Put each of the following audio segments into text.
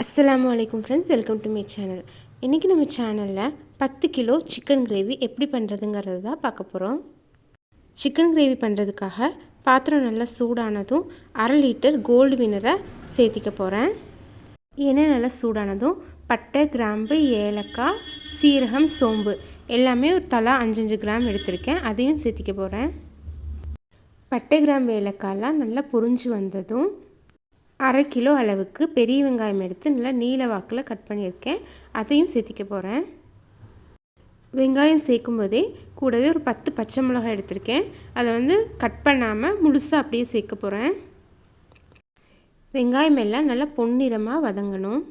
அஸ்ஸலாமு அலைக்கும் friends, welcome to my channel. இன்றைக்கி நம்ம சேனலில் 10 கிலோ சிக்கன் கிரேவி எப்படி பண்ணுறதுங்கிறது தான் பார்க்க போகிறோம். சிக்கன் கிரேவி பண்ணுறதுக்காக பாத்திரம் நல்லா சூடானதும் 1/2 லிட்டர் கோல்டு வினரை சேர்த்திக்க போகிறேன். எண்ணெய் நல்லா சூடானதும் பட்டை, கிராம்பு, ஏலக்காய், சீரகம், சோம்பு எல்லாமே ஒரு தலா 5-5 கிராம் எடுத்திருக்கேன். அதையும் சேர்த்திக்க போகிறேன். பட்டை, கிராம்பு, ஏலக்காயெலாம் நல்லா பொரிஞ்சு வந்ததும் 1/2 கிலோ அளவுக்கு பெரிய வெங்காயம் எடுத்து நல்லா நீல வாக்கில் கட் பண்ணியிருக்கேன். அதையும் சேர்த்திக்க போகிறேன். வெங்காயம் சேர்க்கும் போதே கூடவே ஒரு 10 பச்சை மிளகாய் எடுத்திருக்கேன். அதை கட் பண்ணாமல் முழுசாக அப்படியே சேர்க்க போகிறேன். வெங்காயம் எல்லாம் நல்லா பொன்னிறமாக வதங்கணும்.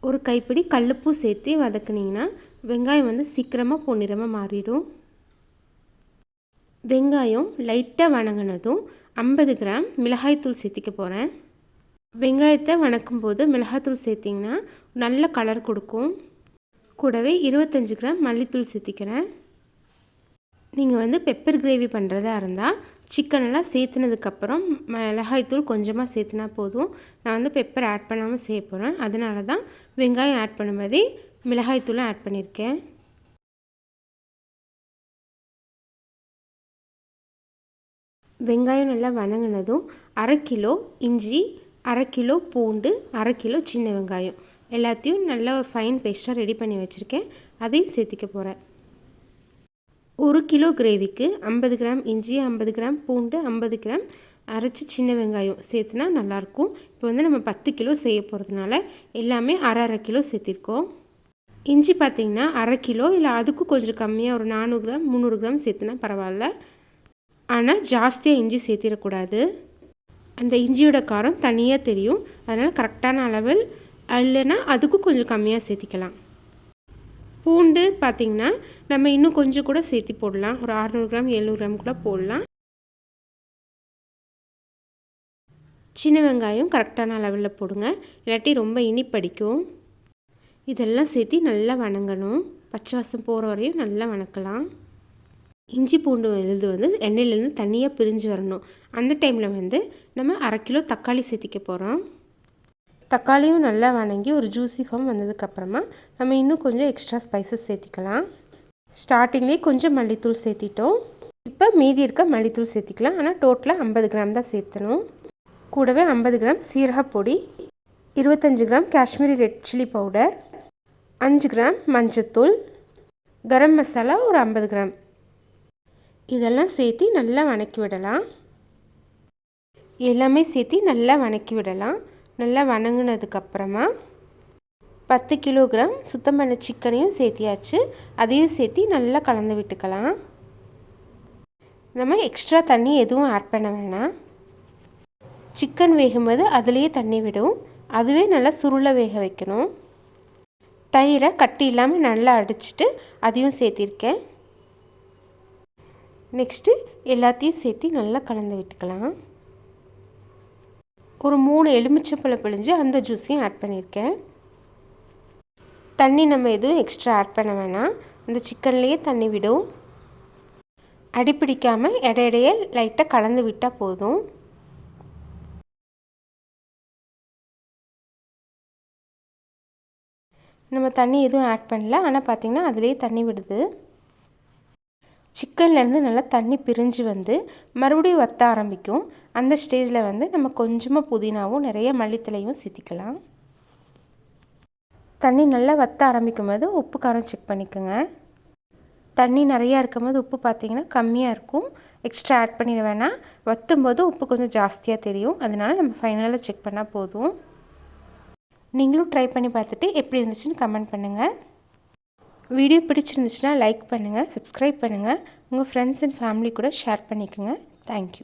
ஒரு கைப்பிடி கல்லுப்பூ சேர்த்து வதக்குனிங்கன்னா வெங்காயம் சீக்கிரமாக பொன்னிறமாக மாறிடும். வெங்காயம் லைட்டாக வணங்கினதும் 50 கிராம் மிளகாய்த்தூள் சேர்த்திக்க போகிறேன். வெங்காயத்தை வணக்கும் போது மிளகாய்த்தூள் சேர்த்திங்கன்னா நல்ல கலர் கொடுக்கும். கூடவே 25 கிராம் மல்லித்தூள் சேர்த்திக்கிறேன். நீங்கள் பெப்பர் கிரேவி பண்ணுறதா இருந்தால் சிக்கனெல்லாம் சேர்த்துனதுக்கப்புறம் மிளகாய்த்தூள் கொஞ்சமாக சேர்த்துனா போதும். நான் பெப்பர் ஆட் பண்ணாமல் செய்ய போகிறேன். அதனால தான் வெங்காயம் ஆட் பண்ணும்போதே மிளகாய்த்தூளும் ஆட் பண்ணியிருக்கேன். வெங்காயம் நல்லா வணங்கினதும் 1/2 கிலோ இஞ்சி, 1/2 கிலோ பூண்டு, 1/2 கிலோ சின்ன வெங்காயம் எல்லாத்தையும் நல்லா ஒரு ஃபைன் பேஸ்ட்டாக ரெடி பண்ணி வச்சுருக்கேன். அதையும் சேர்த்திக்க போகிறேன். 1 கிலோ கிரேவிக்கு 50 கிராம் இஞ்சி, 50 கிராம் பூண்டு, 50 கிராம் அரைச்சி சின்ன வெங்காயம் சேர்த்துனா நல்லாயிருக்கும். இப்போ நம்ம 10 கிலோ செய்ய போகிறதுனால எல்லாமே 1/2 கிலோ சேர்த்திருக்கோம். இஞ்சி பார்த்திங்கன்னா 1/2 கிலோ இல்லை அதுக்கும் கொஞ்சம் கம்மியாக ஒரு 400 கிராம் 300 கிராம் சேர்த்துனா பரவாயில்ல. ஆனால் ஜாஸ்தியாக இஞ்சி சேர்த்திடக்கூடாது. அந்த இஞ்சியோட காரம் தனியாக தெரியும். அதனால் கரெக்டான அளவில் இல்லைன்னா அதுக்கும் கொஞ்சம் கம்மியாக சேர்த்திக்கலாம். பூண்டு பார்த்திங்கன்னா நம்ம இன்னும் கொஞ்சம் கூட சேர்த்தி போடலாம். ஒரு 600 கிராம் 700 கிராம் கூட போடலாம். சின்ன வெங்காயம் கரெக்டான அளவில் போடுங்க, இல்லாட்டி ரொம்ப இனிப்படிக்கும். இதெல்லாம் சேர்த்தி நல்லா வணங்கணும். பச்சை வாசம் போகிற வரையும் நல்லா வணக்கலாம். இஞ்சி பூண்டு எண்ணெயிலேருந்து தனியாக பிரிஞ்சு வரணும். அந்த டைமில் நம்ம 1/2 கிலோ தக்காளி சேர்த்திக்க போகிறோம். தக்காளியும் நல்லா வணங்கி ஒரு ஜூஸி ஃபார்ம் வந்ததுக்கப்புறமா நம்ம இன்னும் கொஞ்சம் எக்ஸ்ட்ரா ஸ்பைசஸ் சேர்த்திக்கலாம். ஸ்டார்டிங்லேயே கொஞ்சம் மல்லித்தூள் சேர்த்திட்டோம். இப்போ மீதி இருக்க மல்லித்தூள் சேர்த்திக்கலாம். ஆனால் டோட்டலாக 50 கிராம் தான் சேர்த்தணும். கூடவே 50 கிராம் சீரகப்பொடி, 25 gram Kashmiri red chilli powder, 5 gram மஞ்சத்தூள், கரம் மசாலா ஒரு 50 கிராம் இதெல்லாம் சேர்த்தி நல்லா வணக்கி விடலாம். எல்லாமே சேர்த்தி நல்லா வணக்கி விடலாம். நல்லா வணங்கினதுக்கப்புறமா 10 கிலோகிராம் சுத்தம் பண்ண சிக்கனையும் சேர்த்தியாச்சு. அதையும் சேர்த்தி நல்லா கலந்து விட்டுக்கலாம். நம்ம எக்ஸ்ட்ரா தண்ணி எதுவும் ஆட் பண்ண வேணாம். சிக்கன் வேகும்போது அதுலேயே தண்ணி விடும். அதுவே நல்லா சுருளை வேக வைக்கணும். தயிரை கட்டி இல்லாமல் நல்லா அடிச்சுட்டு அதையும் சேர்த்திருக்கேன். நெக்ஸ்ட்டு எல்லாத்தையும் சேர்த்து நல்லா கலந்து விட்டுக்கலாம். ஒரு 3 எலுமிச்சம்பழம் பிழிஞ்சு அந்த ஜூஸையும் ஆட் பண்ணியிருக்கேன். தண்ணி நம்ம எதுவும் எக்ஸ்ட்ரா ஆட் பண்ண வேணாம். அந்த சிக்கன்லேயே தண்ணி விடும். அடிப்பிடிக்காமல் இடையிடையே லைட்டாக கலந்து விட்டால் போதும். நம்ம தண்ணி எதுவும் ஆட் பண்ணல, ஆனால் பார்த்திங்கன்னா அதுலேயே தண்ணி விடுது. சிக்கன்லேருந்து நல்லா தண்ணி பிரிஞ்சு மறுபடியும் வற்ற ஆரம்பிக்கும். அந்த ஸ்டேஜில் நம்ம கொஞ்சமாக புதினாவும் நிறைய மல்லித்தலையும் சேர்த்திக்கலாம். தண்ணி நல்லா வற்ற ஆரம்பிக்கும் போது உப்பு காரம் செக் பண்ணிக்கோங்க. தண்ணி நிறையா இருக்கும் போது உப்பு பார்த்திங்கன்னா கம்மியாக இருக்கும். எக்ஸ்ட்ரா ஆட் பண்ணிட வேணாம். வற்றும் போது உப்பு கொஞ்சம் ஜாஸ்தியாக தெரியும். அதனால் நம்ம ஃபைனலாக செக் பண்ணால் போதும். நீங்களும் ட்ரை பண்ணி பார்த்துட்டு எப்படி இருந்துச்சுன்னு கமெண்ட் பண்ணுங்கள். வீடியோ பிடிச்சிருந்துச்சுன்னா லைக் பண்ணுங்கள், சப்ஸ்கிரைப் பண்ணுங்கள். உங்கள் ஃப்ரெண்ட்ஸ் அண்ட் ஃபேமிலி கூட ஷேர் பண்ணிக்கோங்க. தேங்க்யூ.